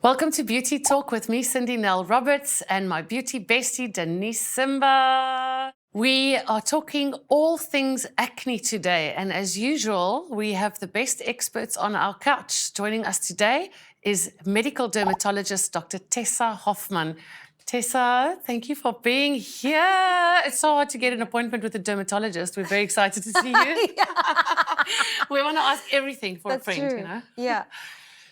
Welcome to Beauty Talk with me, Cindy Nell-Roberts, and my beauty bestie, Denise Zimba. We are talking all things acne today, and as usual, we have the best experts on our couch. Joining us today is medical dermatologist Dr. Tessa Hoffman. Tessa, thank you for being here. It's so hard to get an appointment with a dermatologist. We're very excited to see you. We want to ask everything for a friend, true. you know? Yeah.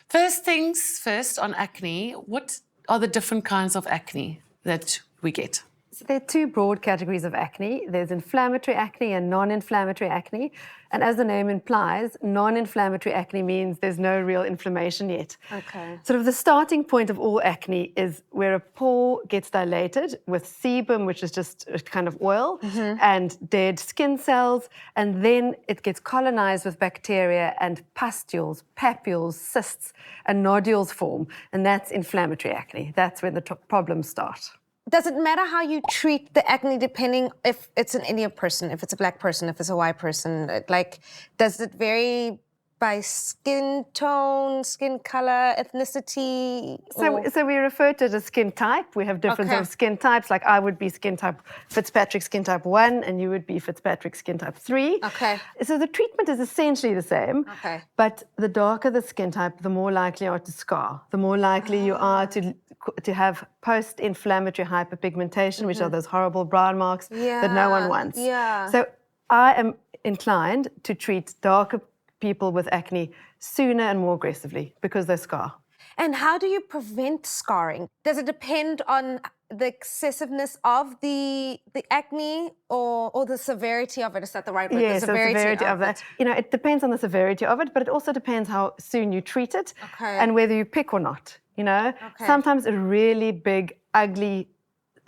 First things first on acne, what are the different kinds of acne that we get? So there are two broad categories of acne. There's inflammatory acne and non-inflammatory acne. And as the name implies, non-inflammatory acne means there's no real inflammation yet. Okay. Sort of the starting point of all acne is where a pore gets dilated with sebum, which is just a kind of oil, and dead skin cells. And then it gets colonized with bacteria and pustules, papules, cysts, and nodules form. And that's inflammatory acne. That's when the problems start. Does it matter how you treat the acne depending if it's an Indian person, if it's a black person, if it's a white person? Like, does it vary by skin tone, skin color, ethnicity? So we refer to it as skin type. We have different sort of skin types. Like I would be skin type Fitzpatrick skin type 1, and you would be Fitzpatrick skin type 3. Okay. So the treatment is essentially the same. Okay. But the darker the skin type, the more likely you are to scar. The more likely you are to have post-inflammatory hyperpigmentation, which are those horrible brown marks that no one wants. Yeah. So I am inclined to treat darker people with acne sooner and more aggressively because they scar. And how do you prevent scarring? Does it depend on the excessiveness of the acne or the severity of it? Is that the right word? Yes, the severity of that. You know, it depends on the severity of it, but it also depends how soon you treat it and whether you pick or not. You know, sometimes a really big, ugly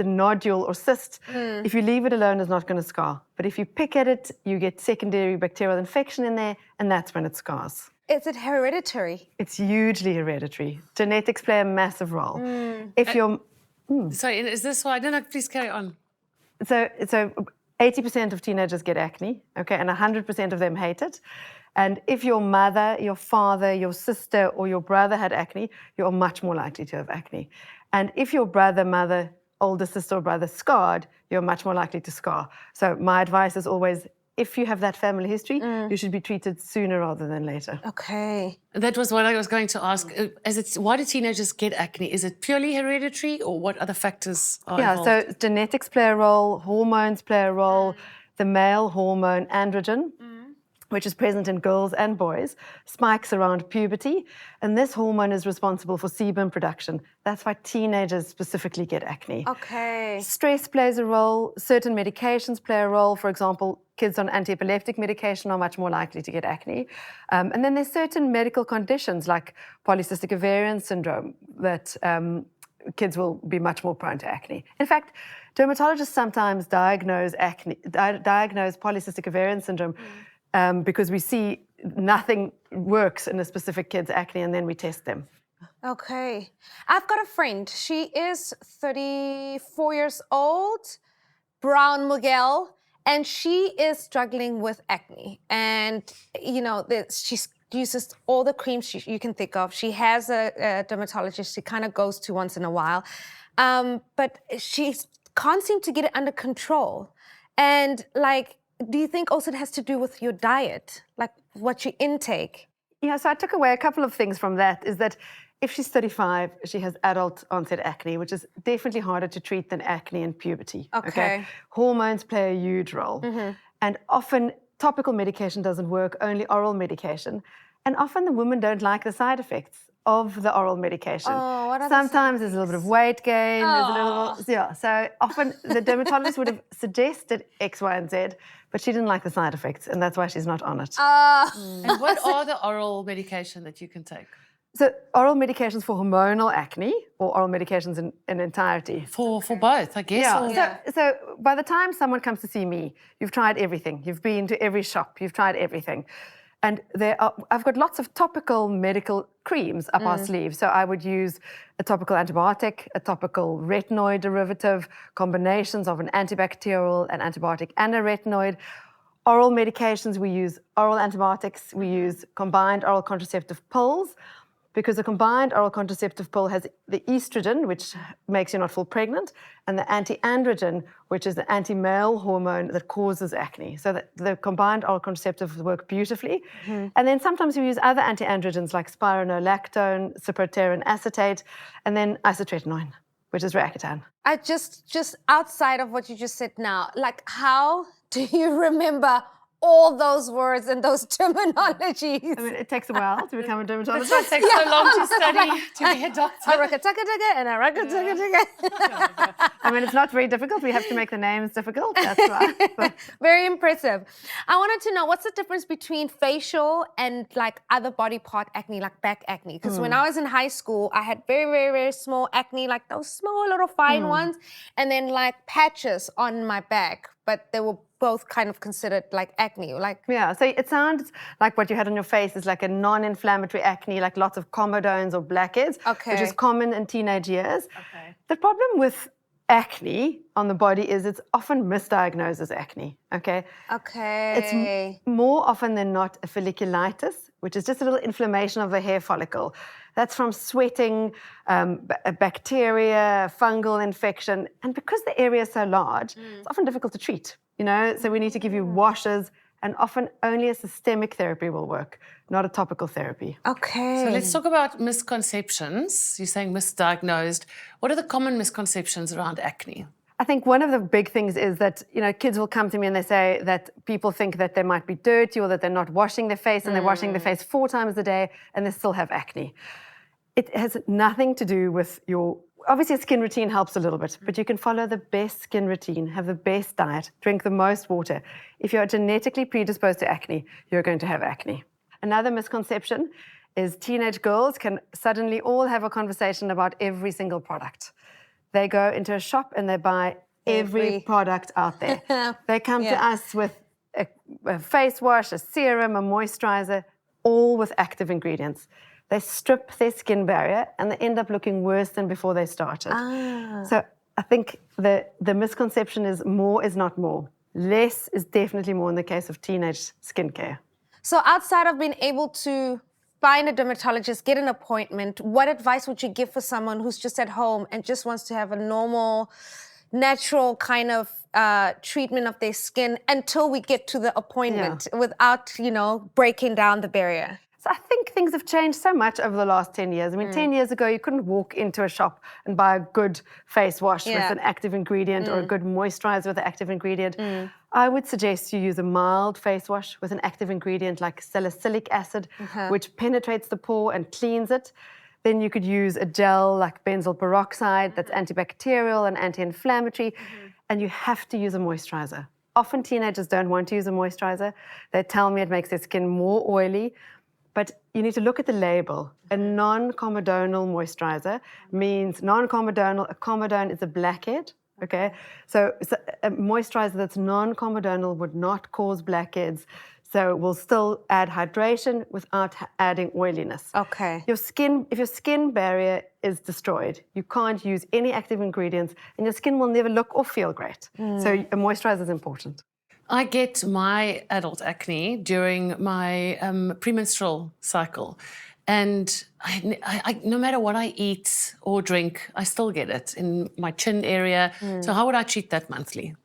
nodule or cyst, if you leave it alone, is not going to scar. But if you pick at it, you get secondary bacterial infection in there, and that's when it scars. Is it hereditary? It's hugely hereditary. Genetics play a massive role. If you're... Sorry, is this why? No, please carry on. So 80% of teenagers get acne, okay, and 100% of them hate it. And if your mother, your father, your sister, or your brother had acne, you're much more likely to have acne. And if your brother, mother, older sister or brother scarred, you're much more likely to scar. So my advice is always, if you have that family history, you should be treated sooner rather than later. Okay. That was what I was going to ask. Why do teenagers get acne? Is it purely hereditary, or what other factors are involved? So genetics play a role, hormones play a role. The male hormone androgen, which is present in girls and boys, spikes around puberty. And this hormone is responsible for sebum production. That's why teenagers specifically get acne. Okay. Stress plays a role. Certain medications play a role. For example, kids on anti-epileptic medication are much more likely to get acne. And then there's certain medical conditions like polycystic ovarian syndrome that kids will be much more prone to acne. In fact, dermatologists sometimes diagnose polycystic ovarian syndrome because we see nothing works in a specific kid's acne, and then we test them. Okay. I've got a friend. She is 34 years old, brown Miguel, and she is struggling with acne. And, you know, she uses all the creams you can think of. She has a dermatologist she kind of goes to once in a while. But she can't seem to get it under control. And, like, do you think also it has to do with your diet, like what you intake? Yeah, so I took away a couple of things from that, is that if she's 35, she has adult onset acne, which is definitely harder to treat than acne in puberty. Okay. Hormones play a huge role. And often topical medication doesn't work, only oral medication. And often the women don't like the side effects of the oral medication. Oh, what are Sometimes there's a little bit of weight gain, there's a little, so often the dermatologist would have suggested X, Y, and Z, but she didn't like the side effects, and that's why she's not on it. And what are the oral medication that you can take? So oral medications for hormonal acne or oral medications in entirety? For both, I guess. So by the time someone comes to see me, you've tried everything. You've been to every shop. You've tried everything. And I've got lots of topical medical creams up our sleeve. So I would use a topical antibiotic, a topical retinoid derivative, combinations of an antibacterial, an antibiotic, and a retinoid. Oral medications, we use oral antibiotics. We use combined oral contraceptive pills. because the combined oral contraceptive pill has the estrogen, which makes you not fall pregnant, and the anti-androgen, which is the anti-male hormone that causes acne. So the combined oral contraceptives work beautifully. And then sometimes we use other anti-androgens like spironolactone, cyproterone acetate, and then isotretinoin, which is Roaccutane. I just outside of what you just said now, like how do you remember all those words and those terminologies? I mean, it takes a while to become a dermatologist. It takes so long to study to be a doctor. And I mean, it's not very difficult. We have to make the names difficult. That's why. Very impressive. I wanted to know, what's the difference between facial and like other body part acne, like back acne? Because when I was in high school, I had very, very, very small acne, like those small little fine ones, and then like patches on my back, but they were both kind of considered like acne, like Yeah, so it sounds like what you had on your face is like a non-inflammatory acne, like lots of comedones or blackheads, which is common in teenage years. The problem with acne on the body is it's often misdiagnosed as acne, okay? It's more often than not a folliculitis, which is just a little inflammation of the hair follicle. That's from sweating, a bacteria, fungal infection. And because the area is so large, it's often difficult to treat, you know? So we need to give you washes, and often only a systemic therapy will work, not a topical therapy. So let's talk about misconceptions. You're saying misdiagnosed. What are the common misconceptions around acne? I think one of the big things is that, you know, kids will come to me and they say that people think that they might be dirty or that they're not washing their face, and they're washing their face 4 times a day and they still have acne. It has nothing to do with obviously a skin routine helps a little bit, but you can follow the best skin routine, have the best diet, drink the most water. If you're genetically predisposed to acne, you're going to have acne. Another misconception is teenage girls can suddenly all have a conversation about every single product. They go into a shop and they buy every product out there. They come to us with a face wash, a serum, a moisturizer, all with active ingredients. They strip their skin barrier and they end up looking worse than before they started. So I think the misconception is more is not more. Less is definitely more in the case of teenage skincare. So outside of being able to find a dermatologist, get an appointment, what advice would you give for someone who's just at home and just wants to have a normal, natural kind of treatment of their skin until we get to the appointment without, you know, breaking down the barrier? So I think things have changed so much over the last 10 years. I mean, 10 years ago, you couldn't walk into a shop and buy a good face wash with an active ingredient or a good moisturizer with an active ingredient. I would suggest you use a mild face wash with an active ingredient like salicylic acid, which penetrates the pore and cleans it. Then you could use a gel like benzoyl peroxide that's antibacterial and anti-inflammatory. And you have to use a moisturizer. Often teenagers don't want to use a moisturizer. They tell me it makes their skin more oily. But you need to look at the label. A non-comedonal moisturizer means non-comedonal. A comedone is a blackhead, okay? So a moisturizer that's non-comedonal would not cause blackheads. So it will still add hydration without adding oiliness. Okay. If your skin barrier is destroyed, you can't use any active ingredients, and your skin will never look or feel great. So a moisturizer is important. I get my adult acne during my premenstrual cycle. And I, no matter what I eat or drink, I still get it in my chin area. So how would I treat that monthly?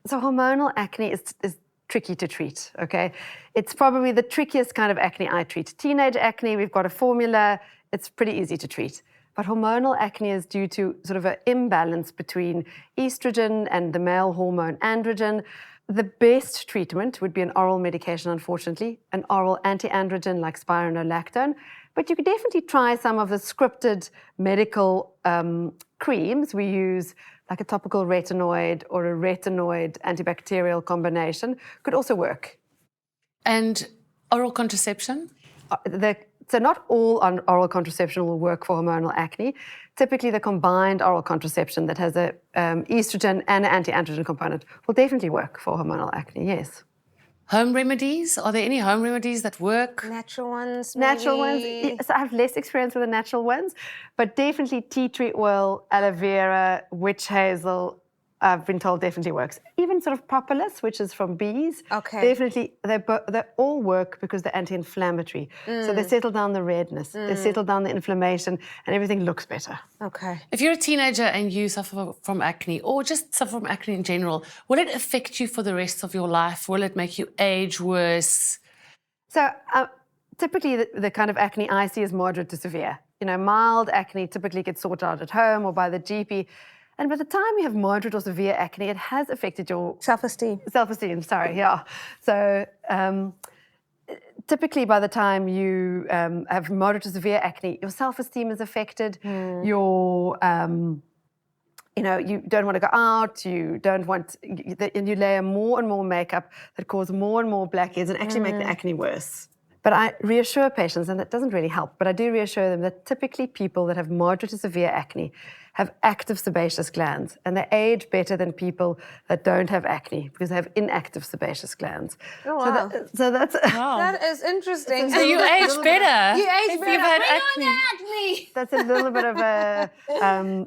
So hormonal acne is tricky to treat, okay? It's probably the trickiest kind of acne I treat. Teenage acne, we've got a formula. It's pretty easy to treat. But hormonal acne is due to sort of an imbalance between estrogen and the male hormone androgen. The best treatment would be an oral medication, unfortunately, an oral anti-androgen like spironolactone. But you could definitely try some of the scripted medical creams. We use like a topical retinoid or a retinoid antibacterial combination. Could also work. And oral contraception? So not all oral contraception will work for hormonal acne. Typically, the combined oral contraception that has a estrogen and an anti-androgen component will definitely work for hormonal acne, yes. Home remedies? Are there any home remedies that work? Natural ones, maybe? Natural ones. Yes, I have less experience with the natural ones, but definitely tea tree oil, aloe vera, witch hazel, I've been told definitely works. Even sort of propolis, which is from bees, Okay. definitely, they all work because they're anti-inflammatory. So they settle down the redness, they settle down the inflammation, and everything looks better. Okay. If you're a teenager and you suffer from acne, or just suffer from acne in general, will it affect you for the rest of your life? Will it make you age worse? So typically the kind of acne I see is moderate to severe. Mild acne typically gets sorted out at home or by the GP. And by the time you have moderate or severe acne, it has affected your Self-esteem. Self-esteem, sorry, yeah. So typically by the time you have moderate to severe acne, your self-esteem is affected, your, you don't want to go out, and you layer more and more makeup that cause more and more blackheads and actually make the acne worse. But I reassure patients, and that doesn't really help, but I do reassure them that typically people that have moderate to severe acne have active sebaceous glands, and they age better than people that don't have acne because they have inactive sebaceous glands. Oh, wow. So that's That is interesting. So you age better. You age if better. You've had Bring on acne. acne. that's a little bit of a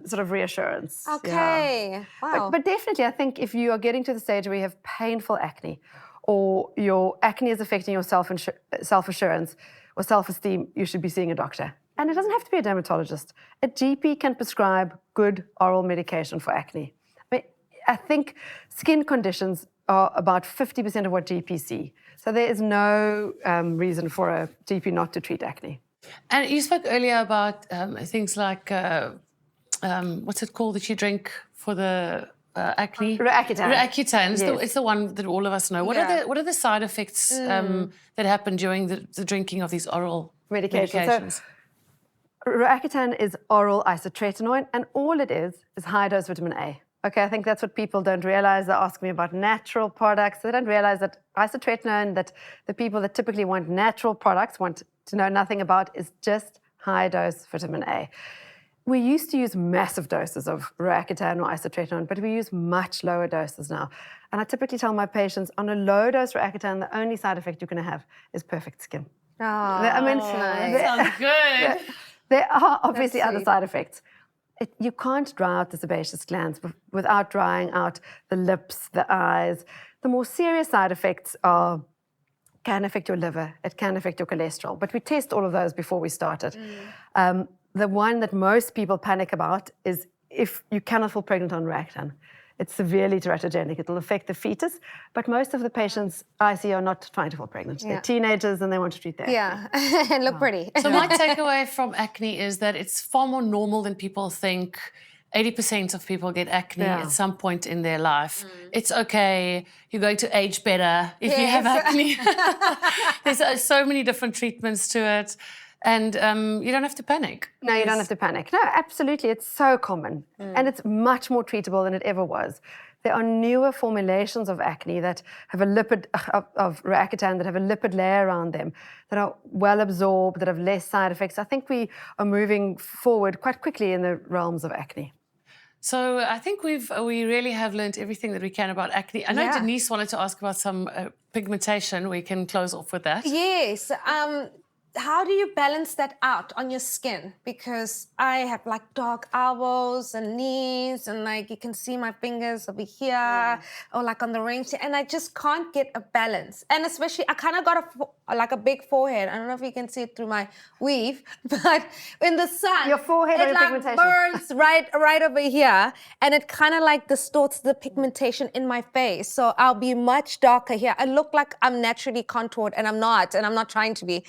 sort of reassurance. Okay. Yeah. Wow. But definitely, I think if you are getting to the stage where you have painful acne, or your acne is affecting your self-assurance or self-esteem, you should be seeing a doctor. And it doesn't have to be a dermatologist. A GP can prescribe good oral medication for acne. I think skin conditions are about 50% of what GPs see. So there is no reason for a GP not to treat acne. And you spoke earlier about things like, what's it called that you drink for the acne? Roaccutane. Roaccutane. Yes. It's the one that all of us know. What are the side effects that happen during the drinking of these oral medications? So, Roaccutane is oral isotretinoin, and all it is high-dose vitamin A. Okay, I think that's what people don't realize. They ask me about natural products. They don't realize that isotretinoin, that the people that typically want natural products want to know nothing about, is just high-dose vitamin A. We used to use massive doses of Roaccutane or isotretinoin, but we use much lower doses now. And I typically tell my patients, on a low-dose Roaccutane, the only side effect you can have is perfect skin. Oh, I mean, nice. Sounds good. There are obviously That's other sweet. side effects. You can't dry out the sebaceous glands without drying out the lips, the eyes. The more serious side effects can affect your liver, it can affect your cholesterol. But we test all of those before we started. The one that most people panic about is if you cannot fall pregnant on Roaccutane. It's severely teratogenic. It'll affect the fetus. But most of the patients I see are not trying to fall pregnant. They're teenagers and they want to treat their acne. Yeah, and look pretty. So my takeaway from acne is that it's far more normal than people think. 80% of people get acne at some point in their life. It's okay. You're going to age better if you have acne. There's so many different treatments to it. And you don't have to panic. No, you don't have to panic. No, absolutely. It's so common. And it's much more treatable than it ever was. There are newer formulations of acne that have a lipid, of Roaccutane, that have a lipid layer around them, that are well absorbed, that have less side effects. I think we are moving forward quite quickly in the realms of acne. So I think we really have learned everything that we can about acne. I know Denise wanted to ask about some pigmentation. We can close off with that. Yes. How do you balance that out on your skin? Because I have like dark elbows and knees, and like you can see my fingers over here, or like on the rings, and I just can't get a balance. And especially, I kind of got a big forehead. I don't know if you can see it through my weave, but in the sun, Your forehead or your pigmentation? It burns right over here, and it kind of like distorts the pigmentation in my face. So I'll be much darker here. I look like I'm naturally contoured, and I'm not trying to be.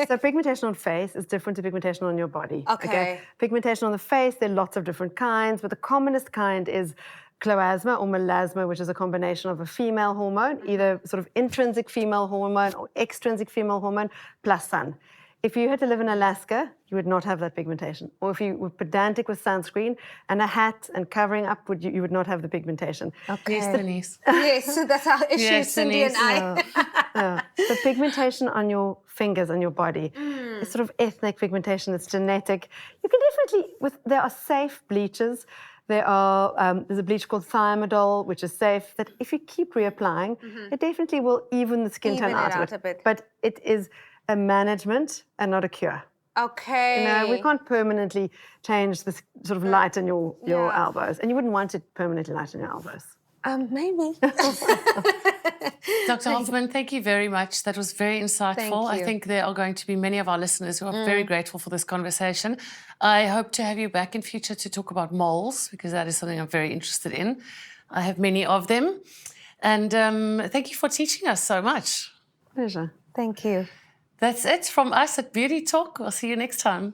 So pigmentation on face is different to pigmentation on your body. Okay. Pigmentation on the face, there are lots of different kinds, but the commonest kind is cloasma or melasma, which is a combination of a female hormone, either sort of intrinsic female hormone or extrinsic female hormone, plus sun. If you had to live in Alaska, you would not have that pigmentation. Or if you were pedantic with sunscreen and a hat and covering up, you would not have the pigmentation. Okay. Yes, Denise. Yes, that's our issue, Yes, Cindy and Denise. I. The pigmentation on your fingers, on your body, is sort of ethnic pigmentation. It's genetic. You can definitely, there are safe bleaches. There's a bleach called thiamidol, which is safe, that if you keep reapplying, it definitely will even the skin tone out a bit. But it is a management and not a cure. Okay. You know, we can't permanently change the sort of light in your Yeah. elbows. And you wouldn't want it permanently light in your elbows. Maybe. Dr. Hoffman, thank you very much. That was very insightful. Thank you. I think there are going to be many of our listeners who are very grateful for this conversation. I hope to have you back in future to talk about moles, because that is something I'm very interested in. I have many of them. And thank you for teaching us so much. Pleasure. Thank you. That's it from us at Beauty Talk. We'll see you next time.